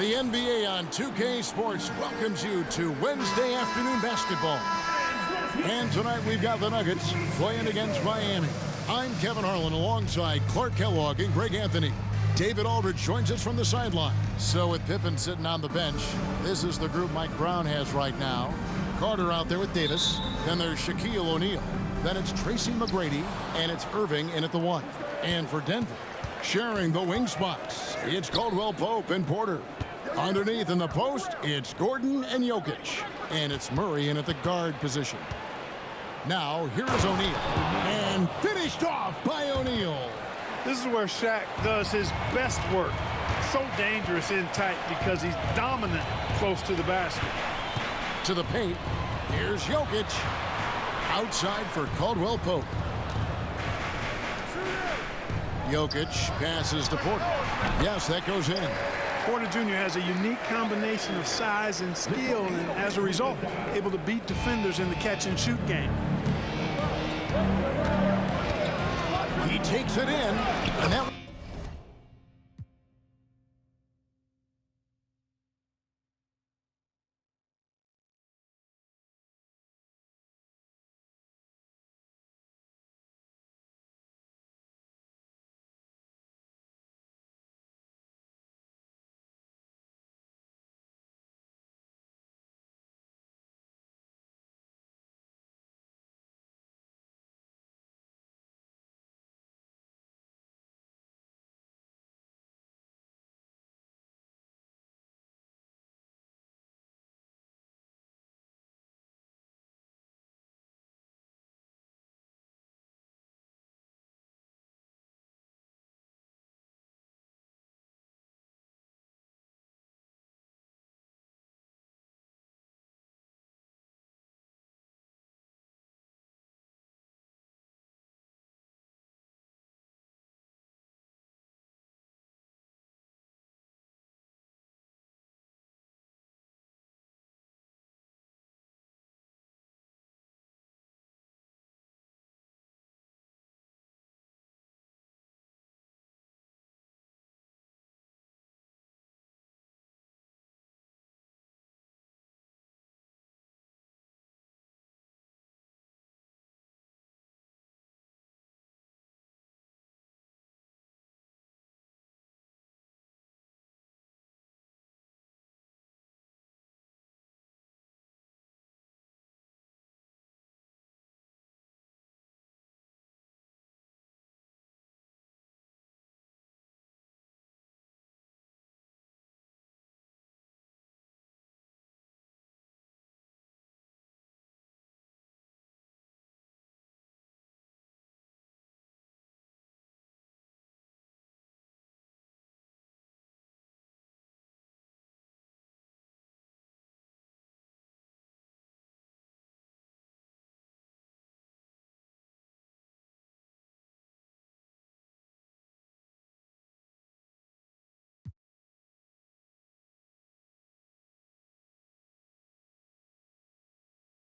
The NBA on 2K Sports welcomes you to Wednesday afternoon basketball. And tonight we've got the Nuggets playing against Miami. I'm Kevin Harlan alongside Clark Kellogg and Greg Anthony. David Aldridge joins us from the sideline. So with Pippen sitting on the bench, this is the group Mike Brown has right now. Carter out there with Davis. Then there's Shaquille O'Neal. Then it's Tracy McGrady. And it's Irving in at the 1. And for Denver, sharing the wing spots, it's Caldwell Pope and Porter. Underneath in the post, it's Gordon and Jokic. And it's Murray in at the guard position. Now, here is O'Neal. And finished off by O'Neal. This is where Shaq does his best work. So dangerous in tight because he's dominant close to the basket. To the paint, here's Jokic. Outside for Caldwell Pope. Jokic passes to Porter. Yes, that goes in. Porter Jr. has a unique combination of size and skill, and as a result, able to beat defenders in the catch-and-shoot game. He takes it in, and that...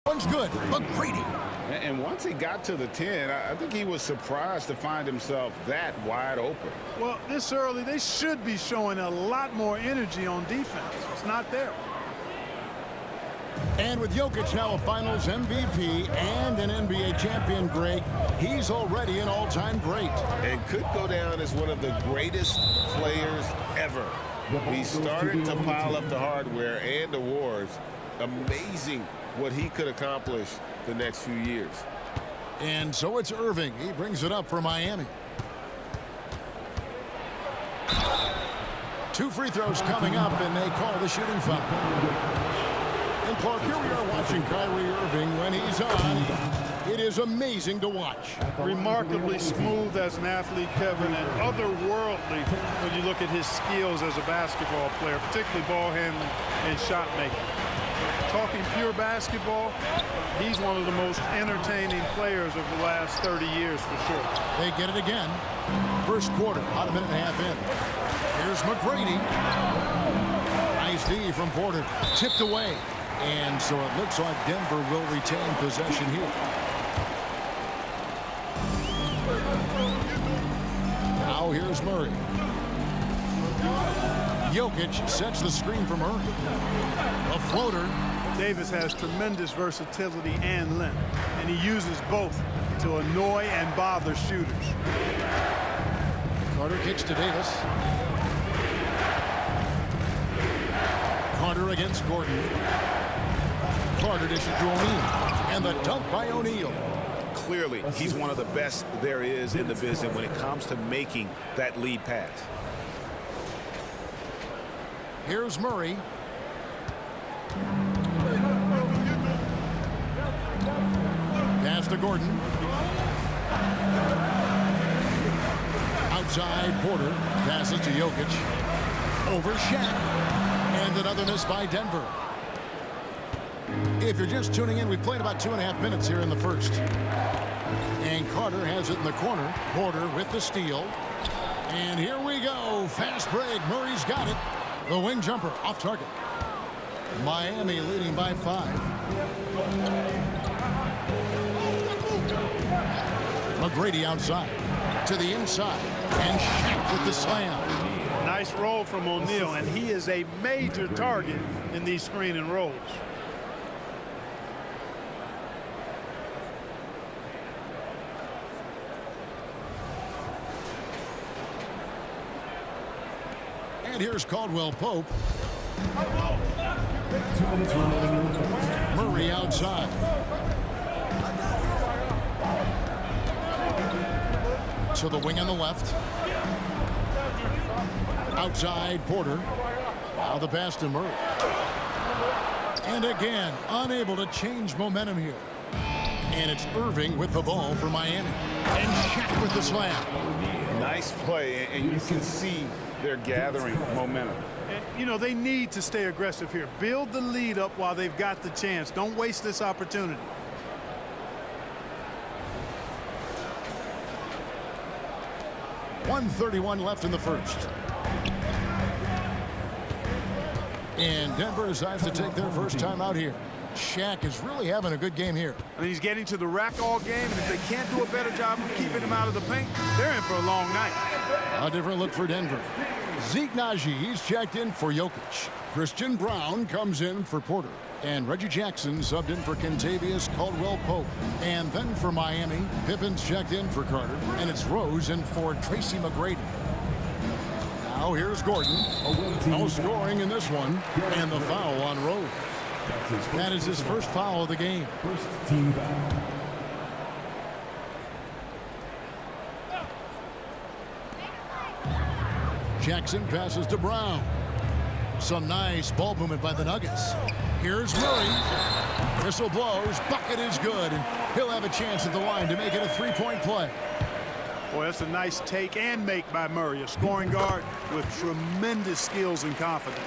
One's good, McGrady. And once he got to the 10, I think he was surprised to find himself that wide open. Well, this early, they should be showing a lot more energy on defense. It's not there. And with Jokic now a Finals MVP and an NBA champion, Greg, he's already an all-time great. And could go down as one of the greatest players ever. He started to pile up the hardware and awards. Amazing what he could accomplish the next few years. And so it's Irving. He brings it up for Miami. 2 free throws coming up, and they call the shooting foul. And Clark, here we are watching Kyrie Irving when he's on. It is amazing to watch. Remarkably smooth as an athlete, Kevin, and otherworldly when you look at his skills as a basketball player, particularly ball handling and shot making. Talking pure basketball, he's one of the most entertaining players of the last 30 years for sure. They get it again. First quarter, about a minute and a half in. Here's McGrady. Nice D from Porter. Tipped away. And so it looks like Denver will retain possession here. Now here's Murray. Jokic sets the screen for Murray. A floater. Davis has tremendous versatility and length, and he uses both to annoy and bother shooters. Carter kicks to Davis. Carter against Gordon. Carter dishes to O'Neal. And the dunk by O'Neal. Clearly, he's one of the best there is in the business when it comes to making that lead pass. Here's Murray. Pass to Gordon. Outside, Porter passes to Jokic. Over Shaq. And another miss by Denver. If you're just tuning in, we've played about 2.5 minutes here in the first. And Carter has it in the corner. Porter with the steal. And here we go. Fast break. Murray's got it. The wing jumper off target. Miami leading by 5. McGrady outside. To the inside. And Shaq with the slam. Nice roll from O'Neal, and he is a major target in these screen and rolls. And here's Caldwell Pope. Murray outside. To the wing on the left. Outside, Porter. Now the pass to Murray. And again, unable to change momentum here. And it's Irving with the ball for Miami. And Shaq with the slam. Nice play, and you can see they're gathering momentum. And, you know, they need to stay aggressive here. Build the lead up while they've got the chance. Don't waste this opportunity. .131 left in the first. And Denver decides to take their first time out here. Shaq is really having a good game here. I mean, he's getting to the rack all game, and if they can't do a better job of keeping him out of the paint, they're in for a long night. A different look for Denver. Zeke Naji, he's checked in for Jokic. Christian Brown comes in for Porter. And Reggie Jackson subbed in for Kentavious Caldwell-Pope. And then for Miami, Pippen's checked in for Carter. And it's Rose in for Tracy McGrady. Now here's Gordon. No scoring in this one. And the foul on Rose. That is his first foul of the game. First team foul. Jackson passes to Brown. Some nice ball movement by the Nuggets. Here's Murray. Whistle blows. Bucket is good. And he'll have a chance at the line to make it a three-point play. Boy, that's a nice take and make by Murray, a scoring guard with tremendous skills and confidence.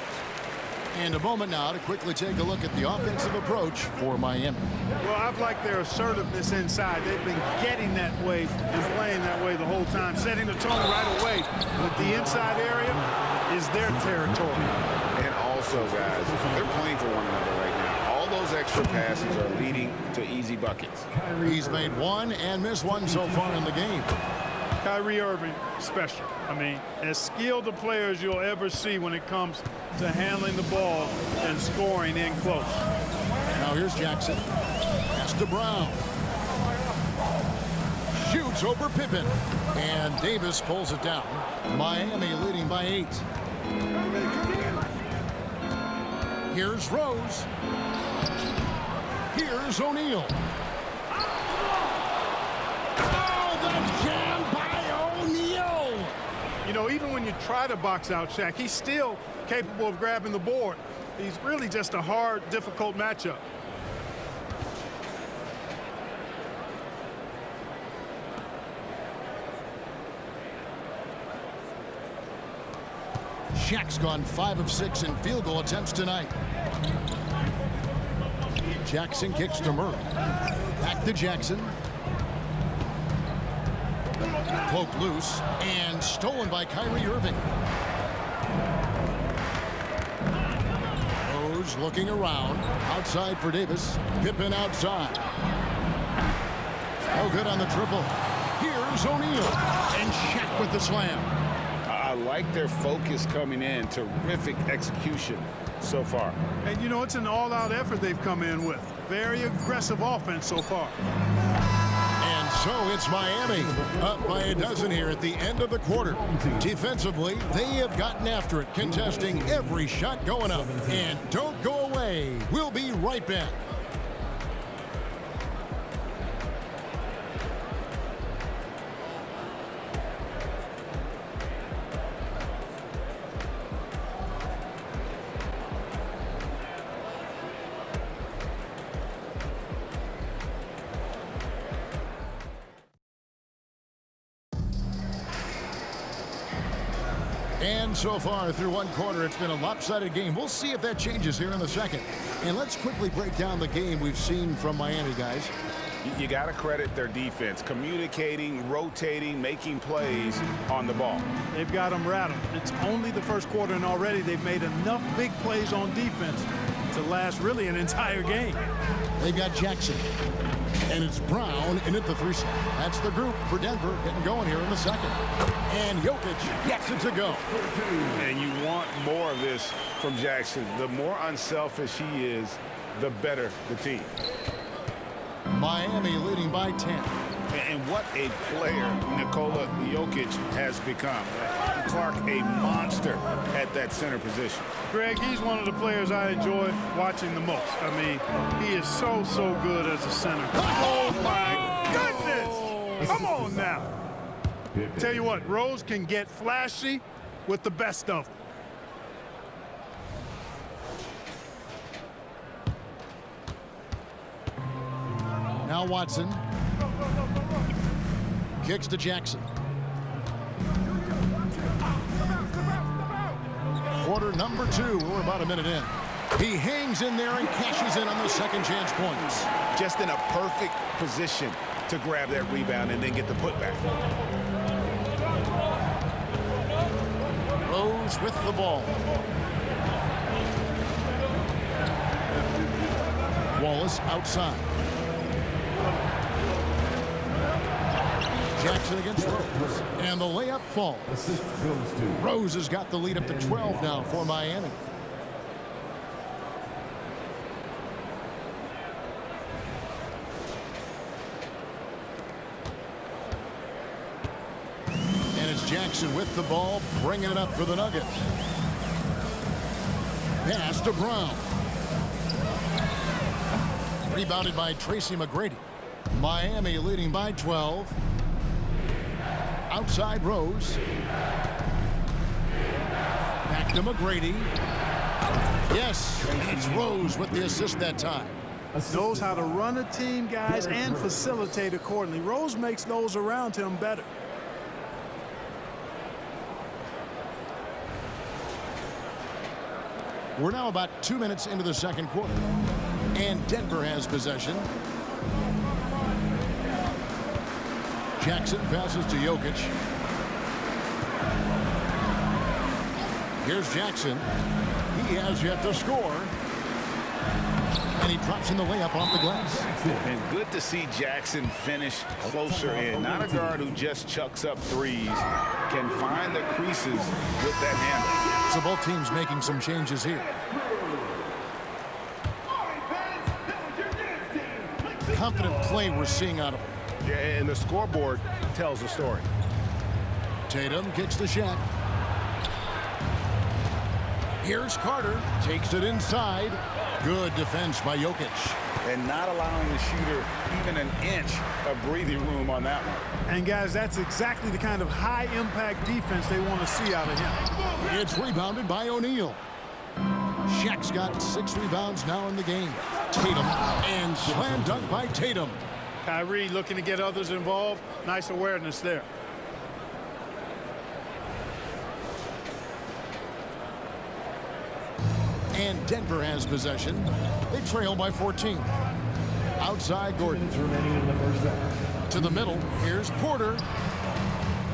And a moment now to quickly take a look at the offensive approach for Miami. Well, I've liked their assertiveness inside. They've been getting that way and playing that way the whole time, setting the tone right away. But the inside area is their territory. And also, guys, they're playing for one another right now. All those extra passes are leading to easy buckets. He's made one and missed one so far in the game. Kyrie Irving, special. I mean, as skilled a player as you'll ever see when it comes to handling the ball and scoring in close. Now here's Jackson. Pass to Brown. Shoots over Pippen. And Davis pulls it down. Miami leading by 8. Here's Rose. Here's O'Neal. Oh, the jam by O'Neal. You know, even when you try to box out Shaq, he's still capable of grabbing the board. He's really just a hard, difficult matchup. Shaq's gone 5 of 6 in field goal attempts tonight. Jackson kicks to Murray. Back to Jackson. Poke loose and stolen by Kyrie Irving. Rose looking around. Outside for Davis. Pippen outside. No good on the triple. Here's O'Neal. And Shaq with the slam. I I like their focus coming in. Terrific execution so far. And, you know, it's an all-out effort they've come in with. Very aggressive offense so far. And so it's Miami up by a dozen here at the end of the quarter. Defensively, they have gotten after it, contesting every shot going up. And don't go away. We'll be right back. And so far through one quarter, it's been a lopsided game. We'll see if that changes here in the second. And let's quickly break down the game we've seen from Miami, guys. You got to credit their defense, communicating, rotating, making plays on the ball. They've got them rattled. It's only the first quarter, and already they've made enough big plays on defense to last really an entire game. They've got Jackson. And it's Brown in at the 3 slot. That's the group for Denver getting going here in the second. And Jokic gets it to go. And you want more of this from Jackson. The more unselfish he is, the better the team. Miami leading by 10. And what a player Nikola Jokic has become. Clark, a monster at that center position. Greg, he's one of the players I enjoy watching the most. I mean, he is so good as a center. Oh, my goodness! Come on now. Tell you what, Rose can get flashy with the best of them. Now Watson. Kicks to Jackson. Quarter number 2. We're about a minute in. He hangs in there and cashes in on those second chance points. Just in a perfect position to grab that rebound and then get the putback. Rose with the ball. Wallace outside. Jackson against Rose. And the layup falls. Rose has got the lead up to 12 now for Miami. And it's Jackson with the ball, bringing it up for the Nuggets. Pass to Brown. Rebounded by Tracy McGrady. Miami leading by 12. Outside Rose. Back to McGrady. Yes, and it's Rose with the assist that time. Knows how to run a team, guys, and facilitate accordingly. Rose makes those around him better. We're now about 2 minutes into the second quarter. And Denver has possession. Jackson passes to Jokic. Here's Jackson. He has yet to score. And he drops in the layup off the glass. And good to see Jackson finish closer in. Not a guard who just chucks up threes. Can find the creases with that handle. So both teams making some changes here. Confident play we're seeing out of him. Yeah, and the scoreboard tells the story. Tatum kicks the shot. Here's Carter. Takes it inside. Good defense by Jokic. And not allowing the shooter even an inch of breathing room on that one. And, guys, that's exactly the kind of high-impact defense they want to see out of him. It's rebounded by O'Neal. Shaq's got 6 rebounds now in the game. Tatum, and slam dunk by Tatum. Kyrie looking to get others involved. Nice awareness there. And Denver has possession. They trail by 14. Outside Gordon. To the middle. Here's Porter.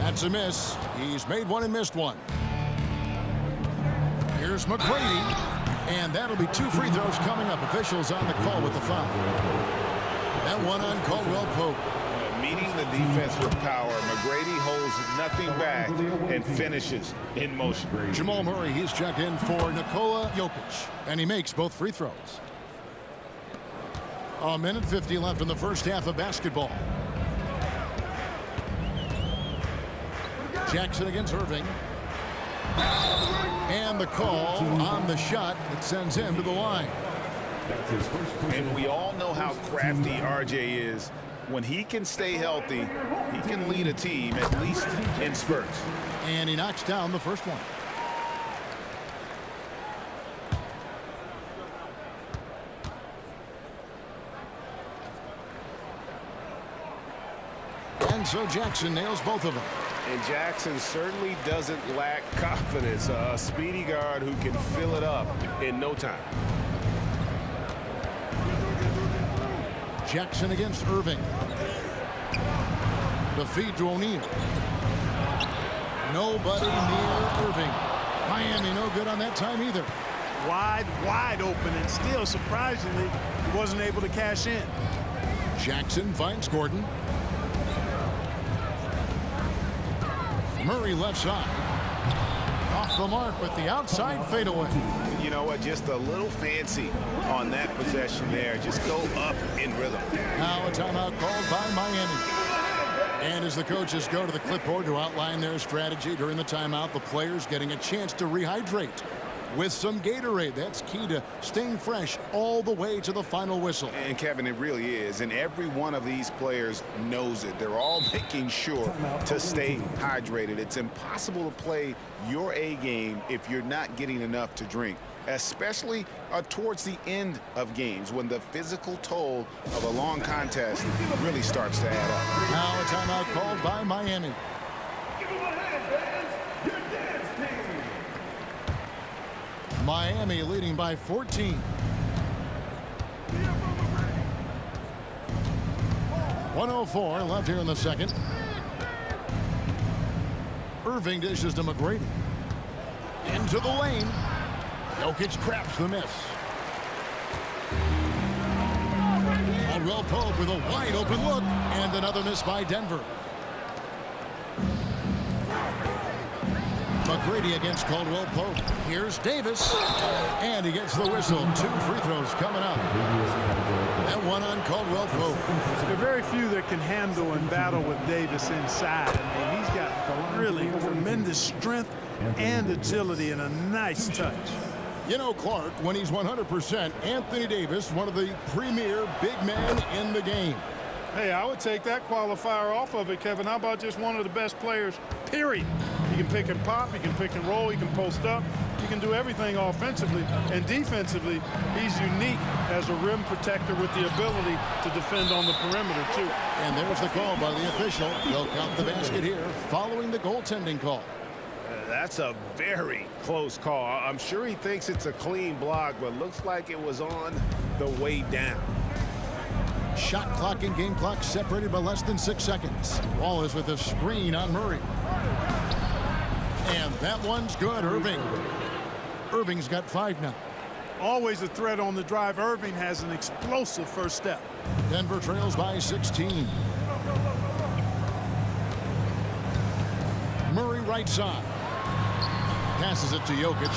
That's a miss. He's made one and missed one. Here's McGrady. And that'll be 2 free throws coming up. Officials on the call with the foul. That one on Caldwell Pope. Meeting the defense with power. McGrady holds holds nothing back and finishes in motion. Jamal Murray, he's checked in for Nikola Jokic, and he makes both free throws. A minute 50 left in the first half of basketball. Jackson against Irving. And the call on the shot that sends him to the line. And we all know how crafty RJ is. When he can stay healthy, he can lead a team, at least in spurts. And he knocks down the first one. And so Jackson nails both of them. And Jackson certainly doesn't lack confidence. A speedy guard who can fill it up in no time. Jackson against Irving. The feed to O'Neal. Nobody near Irving. Miami no good on that time either. Wide open, and still, surprisingly, he wasn't able to cash in. Jackson finds Gordon. Murray left side. Off the mark with the outside fadeaway. You know what? Just a little fancy on that possession there. Just go up in rhythm. Now a timeout called by Miami. And as the coaches go to the clipboard to outline their strategy during the timeout, the players getting a chance to rehydrate with some Gatorade. That's key to staying fresh all the way to the final whistle. And Kevin, it really is. And every one of these players knows it. They're all making sure to stay hydrated. It's impossible to play your A game if you're not getting enough to drink, especially towards the end of games when the physical toll of a long contest really starts to add up. Now a timeout called by Miami. Miami leading by 14. .104 left here in the second. Irving dishes to McGrady. Into the lane. Jokic traps the miss. Caldwell Pope with a wide open look, and another miss by Denver. McGrady against Caldwell Pope. Here's Davis, and he gets the whistle. 2 free throws coming up. And one on Caldwell Pope. There are very few that can handle and battle with Davis inside. I mean, he's got really tremendous strength and agility and a nice touch. You know, Clark, when he's 100%, Anthony Davis, one of the premier big men in the game. Hey, I would take that qualifier off of it, Kevin. How about just one of the best players, period? He can pick and pop, he can pick and roll, he can post up, he can do everything offensively. And defensively, he's unique as a rim protector with the ability to defend on the perimeter, too. And there's the call by the official. They'll count the basket here following the goaltending call. That's a very close call. I'm sure he thinks it's a clean block, but looks like it was on the way down. Shot clock and game clock separated by less than 6 seconds. Wallace with a screen on Murray. And that one's good. Irving's got 5 now. Always a threat on the drive. Irving has an explosive first step. Denver trails by 16. Murray right side. Passes it to Jokic.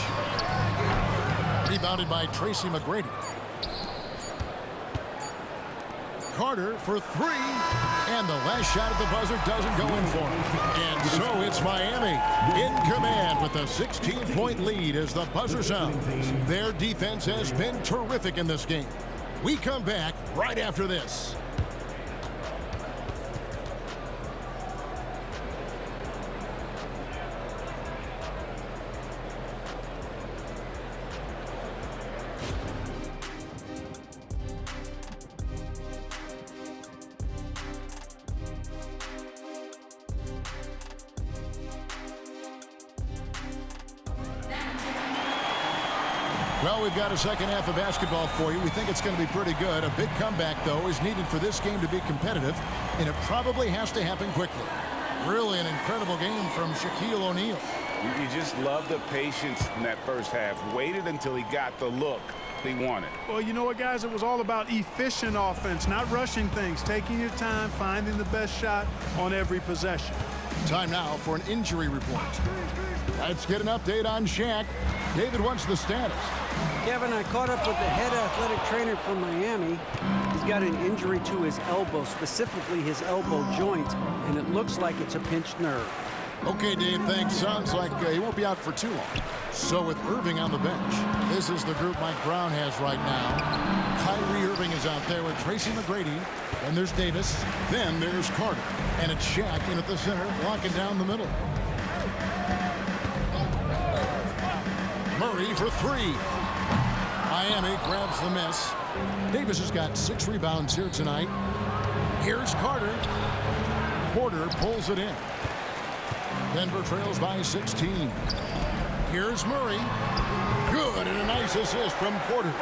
Rebounded by Tracy McGrady. Carter for 3, and the last shot at the buzzer doesn't go in for him. And so it's Miami in command with a 16-point lead as the buzzer sounds. Their defense has been terrific in this game. We come back right after this. Well, we've got a second half of basketball for you. We think it's going to be pretty good. A big comeback, though, is needed for this game to be competitive, and it probably has to happen quickly. Really an incredible game from Shaquille O'Neal. You just love the patience in that first half. Waited until he got the look desperately wanted. Well, you know what, guys? It was all about efficient offense, not rushing things, taking your time, finding the best shot on every possession. Time now for an injury report. Let's get an update on Shaq. David, what's the status? Kevin, I caught up with the head athletic trainer from Miami. He's got an injury to his elbow, specifically his elbow joint, and it looks like it's a pinched nerve. Okay, Dave, thanks. Sounds like he won't be out for too long. So with Irving on the bench, this is the group Mike Brown has right now. Kyrie Irving is out there with Tracy McGrady. Then there's Davis. Then there's Carter. And it's Shaq in at the center, blocking down the middle. Murray for three. Miami grabs the miss. Davis has got 6 rebounds here tonight. Here's Carter. Porter pulls it in. Denver trails by 16. Here's Murray. Good, and a nice assist from Porter.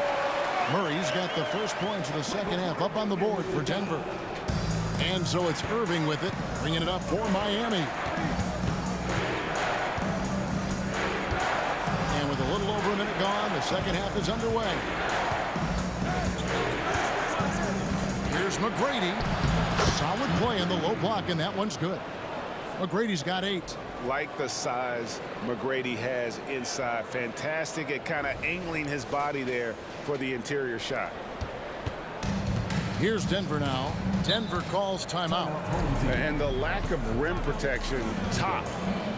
Murray's got the first points of the second half up on the board for Denver. And so it's Irving with it, bringing it up for Miami. And with a little over a minute gone, the second half is underway. Here's McGrady. Solid play in the low block, and that one's good. McGrady's got 8. Like the size McGrady has inside. Fantastic at kind of angling his body there for the interior shot. Here's Denver now. Denver calls timeout. And the lack of rim protection, top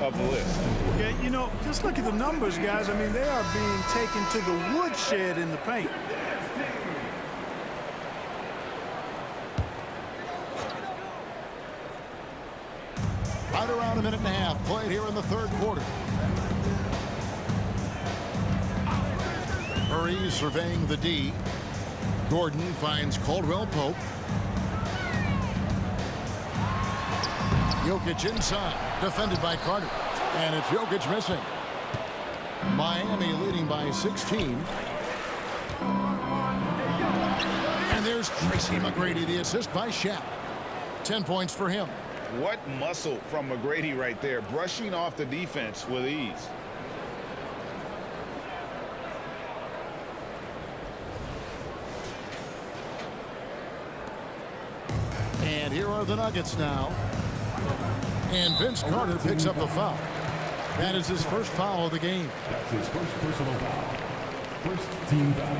of the list. Yeah, you know, just look at the numbers, guys. I mean, they are being taken to the woodshed in the paint. Right around a minute and a half played here in the third quarter. Murray surveying the D. Gordon finds Caldwell Pope. Jokic inside, defended by Carter. And it's Jokic missing. Miami leading by 16. And there's Tracy McGrady, the assist by Shaq. 10 points for him. What muscle from McGrady right there, brushing off the defense with ease. And here are the Nuggets now. And Vince Carter picks up the foul. That is his first foul of the game. That's his first personal foul. First team foul.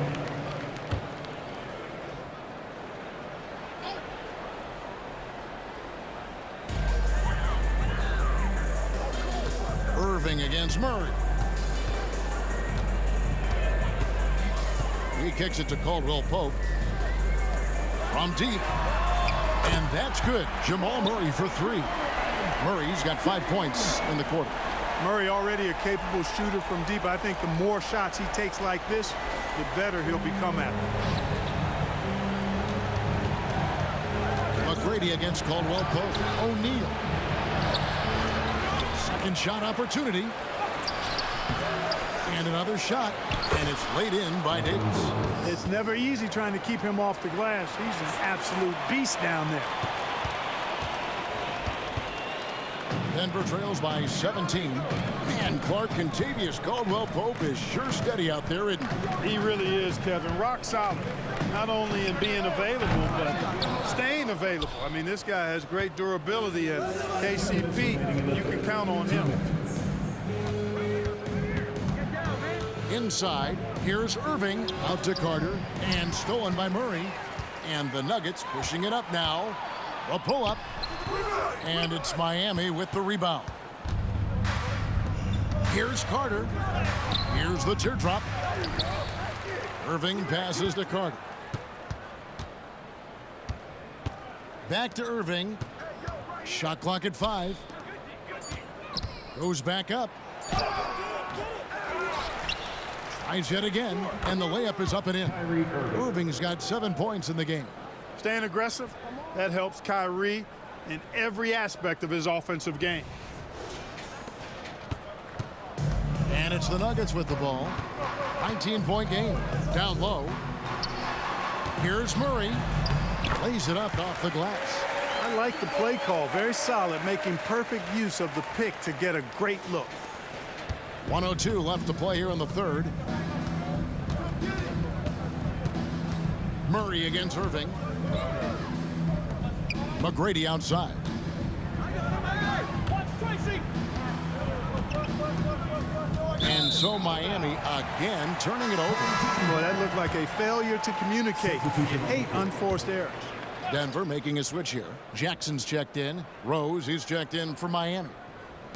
Irving against Murray. He kicks it to Caldwell Pope. From deep. And that's good. Jamal Murray for 3. Murray's got 5 points in the quarter. Murray already a capable shooter from deep. I think the more shots he takes like this, the better he'll become at it. McGrady against Caldwell Pope. O'Neal. Second shot opportunity. And another shot. And it's laid in by Davis. It's never easy trying to keep him off the glass. He's an absolute beast down there. Denver trails by 17. Man, Clark, Contavious Caldwell Pope is sure steady out there, isn't he? He really is, Kevin. Rock solid. Not only in being available, but staying available. I mean, this guy has great durability at KCP. You can count on him. Inside, here's Irving out to Carter and stolen by Murray. And the Nuggets pushing it up now. A pull-up. And it's Miami with the rebound. Here's Carter. Here's the teardrop. Irving passes to Carter. Back to Irving. Shot clock at 5. Goes back up. Tries yet again, and the layup is up and in. Irving's got 7 points in the game. Staying aggressive, that helps Kyrie in every aspect of his offensive game. And it's the Nuggets with the ball. 19-point game. Down low. Here's Murray. Lays it up off the glass. I like the play call. Very solid, making perfect use of the pick to get a great look. 1:02 left to play here in the third. Murray against Irving. McGrady outside. And so Miami again turning it over. Boy, that looked like a failure to communicate. 8 unforced errors. Denver making a switch here. Jackson's checked in. Rose, he's checked in for Miami.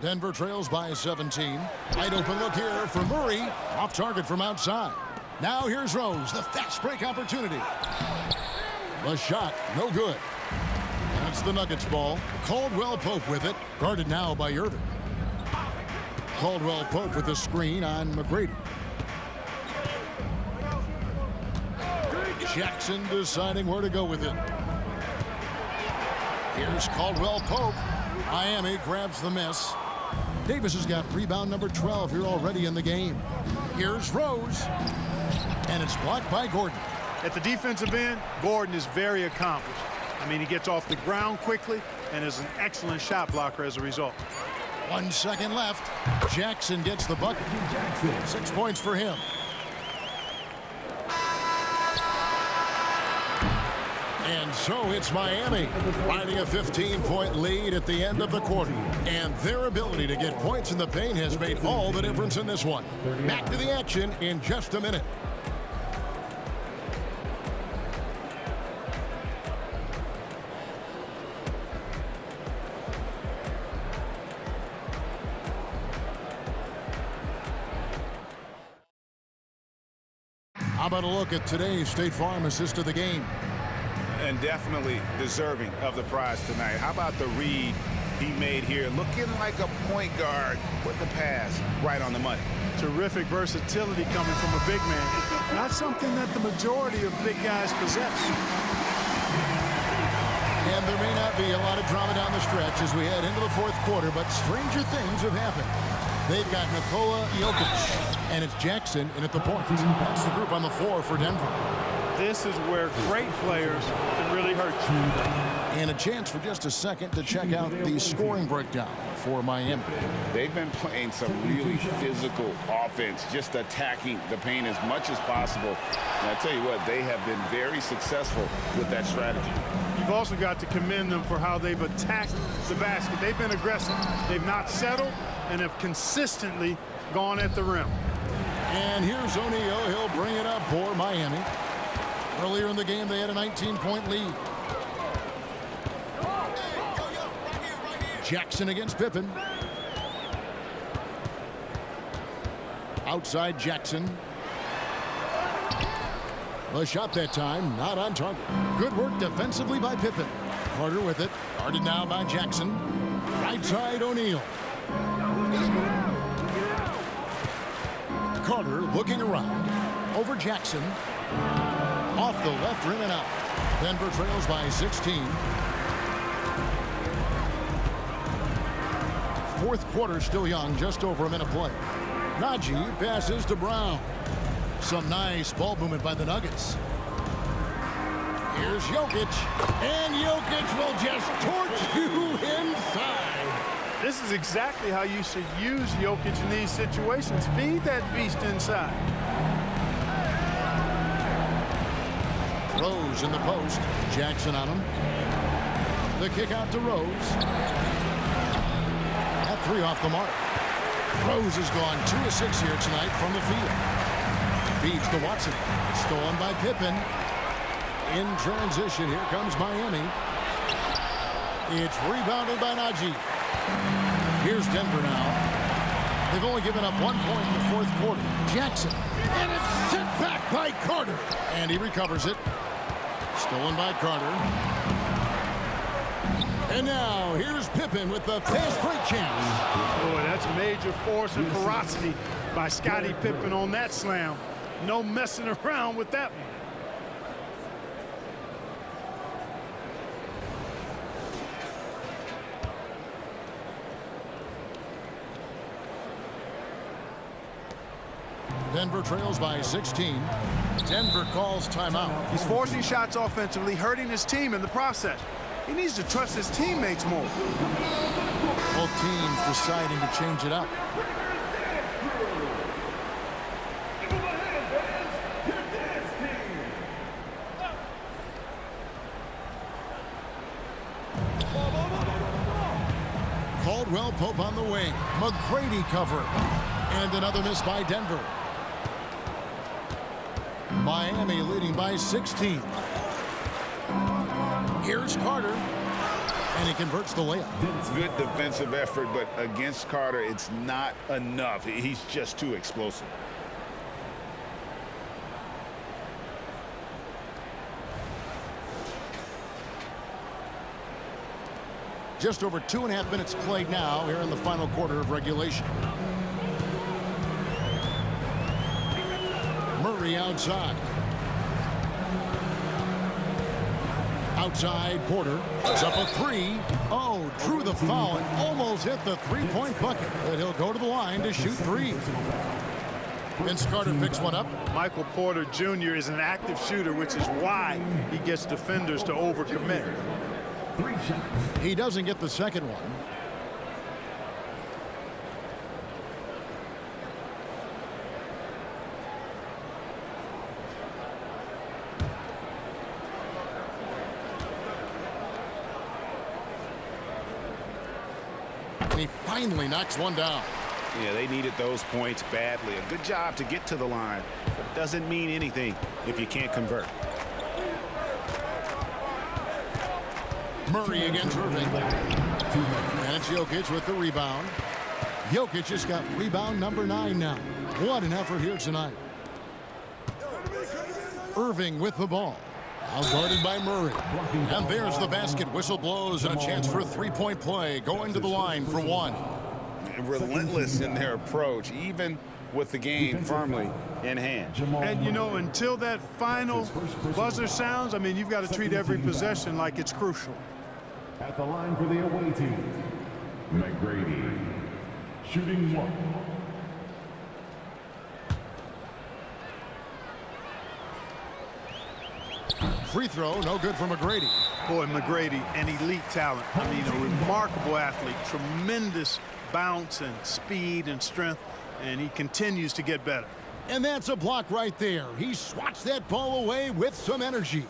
Denver trails by 17. Wide open look here for Murray. Off target from outside. Now here's Rose, the fast break opportunity. The shot, no good. That's the Nuggets ball. Caldwell Pope with it. Guarded now by Irving. Caldwell Pope with the screen on McGrady. Jackson deciding where to go with it. Here's Caldwell Pope. Miami grabs the miss. Davis has got rebound number 12 here already in the game. Here's Rose. And it's blocked by Gordon. At the defensive end, Gordon is very accomplished. I mean, he gets off the ground quickly and is an excellent shot blocker as a result. 1 second left. Jackson gets the bucket. 6 points for him. And so it's Miami riding a 15-point lead at the end of the quarter. And their ability to get points in the paint has made all the difference in this one. Back to the action in just a minute. How about a look at today's State Farm assist of the game? And definitely deserving of the prize tonight. How about the read he made here? Looking like a point guard with the pass right on the money. Terrific versatility coming from a big man. Not something that the majority of big guys possess. And there may not be a lot of drama down the stretch as we head into the fourth quarter, but stranger things have happened. They've got Nikola Jokic, and it's Jackson in at the point. That's the group on the floor for Denver. This is where great players can really hurt you. And a chance for just a second to check out the scoring breakdown for Miami. They've been playing some really physical offense, just attacking the paint as much as possible. And I tell you what, they have been very successful with that strategy. You've also got to commend them for how they've attacked the basket. They've been aggressive. They've not settled and have consistently gone at the rim. And here's O'Neal. He'll bring it up for Miami. Earlier in the game, they had a 19-point lead. Jackson against Pippen. Outside Jackson. The shot that time, not on target. Good work defensively by Pippen. Carter with it. Guarded now by Jackson. Right side O'Neal. Carter looking around. Over Jackson. Off the left rim and out. Denver trails by 16. Fourth quarter still young, just over a minute play. Najee passes to Brown. Some nice ball movement by the Nuggets. Here's Jokic. And Jokic will just torch you inside. This is exactly how you should use Jokic in these situations. Feed that beast inside. Rose in the post. Jackson on him. The kick out to Rose. That three off the mark. Rose has gone 2 of 6 here tonight from the field. Feeds to Watson. Stolen by Pippen. In transition, here comes Miami. It's rebounded by Najee. Here's Denver now. They've only given up 1 point in the fourth quarter. Jackson. And it's sent back by Carter. And he recovers it. Stolen by Carter. And now here's Pippen with the fast break chance. Boy, that's major force and ferocity by Scottie Pippen on that slam. No messing around with that one. Denver trails by 16. Denver calls timeout. He's forcing shots offensively, hurting his team in the process. He needs to trust his teammates more. Both teams deciding to change it up. Caldwell Pope on the wing. McGrady covering. And another miss by Denver. Miami leading by 16. Here's Carter. And he converts the layup. Good defensive effort, but against Carter, it's not enough. He's just too explosive. Just over 2.5 minutes played now here in the final quarter of regulation. Murray outside. Outside, Porter. It's up a three. Oh, drew the foul and almost hit the three-point bucket. But he'll go to the line to shoot three. Vince Carter picks one up. Michael Porter Jr. is an active shooter, which is why he gets defenders to overcommit. He doesn't get the second one. And he finally knocks one down. Yeah, they needed those points badly. A good job to get to the line, but it doesn't mean anything if you can't convert. Murray against Irving. And it's Jokic with the rebound. Jokic has got rebound number 9 now. What an effort here tonight. Irving with the ball. Outguarded by Murray. And there's the basket. Whistle blows and a chance for a three-point play. Going to the line for one. Relentless in their approach, even with the game firmly in hand. And, you know, until that final buzzer sounds, I mean, you've got to treat every possession like it's crucial. At the line for the away team, McGrady, shooting one. Free throw, no good for McGrady. Boy, McGrady, an elite talent. I mean, a remarkable athlete, tremendous bounce and speed and strength, and he continues to get better. And that's a block right there. He swats that ball away with some energy.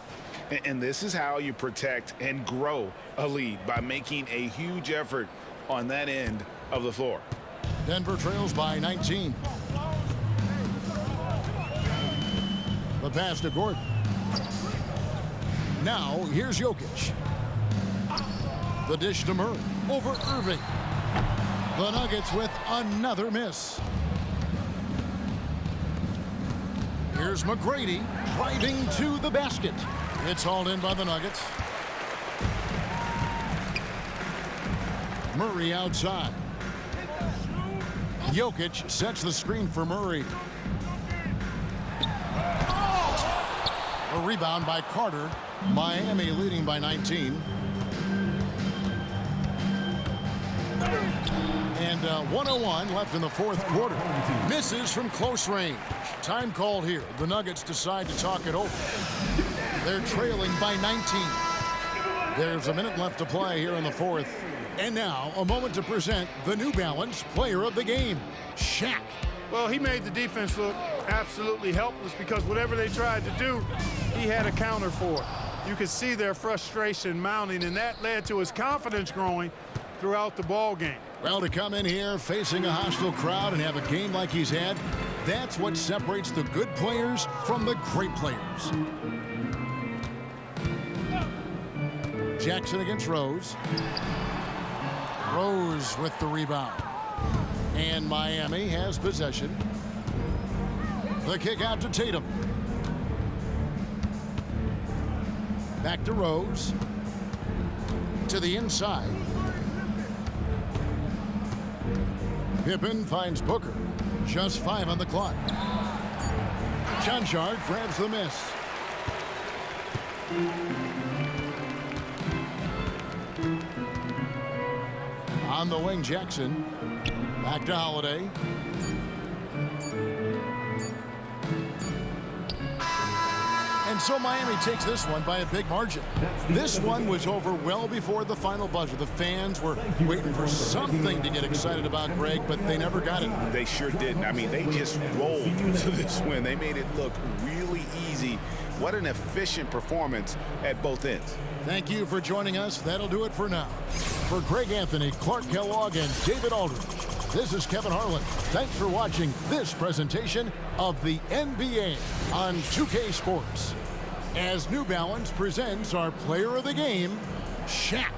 And this is how you protect and grow a lead, by making a huge effort on that end of the floor. Denver trails by 19. The pass to Gordon. Now here's Jokic. The dish to Murray over Irving. The Nuggets with another miss. Here's McGrady driving to the basket. It's hauled in by the Nuggets. Murray outside. Jokic sets the screen for Murray. A rebound by Carter. Miami leading by 19. And 1:01 left in the fourth quarter. Misses from close range. Time called here. The Nuggets decide to talk it over. They're trailing by 19. There's a minute left to play here in the fourth. And now a moment to present the New Balance Player of the Game, Shaq. Well, he made the defense look absolutely helpless because whatever they tried to do, he had a counter for it. You could see their frustration mounting, and that led to his confidence growing throughout the ball game. Well, to come in here facing a hostile crowd and have a game like he's had, that's what separates the good players from the great players. Jackson against Rose. Rose with the rebound. And Miami has possession. The kick out to Tatum. Back to Rose. To the inside. Pippen finds Booker. Just 5 on the clock. Chanchard grabs the miss. On the wing, Jackson. Back to Holiday. And so Miami takes this one by a big margin. This one was over well before the final buzzer. The fans were waiting for something to get excited about, Greg, but they never got it. They sure didn't. I mean, they just rolled to this win. They made it look really easy. What an efficient performance at both ends. Thank you for joining us. That'll do it for now. For Greg Anthony, Clark Kellogg, and David Aldridge, this is Kevin Harlan. Thanks for watching this presentation of the NBA on 2K Sports. As New Balance presents our player of the game, Shaq.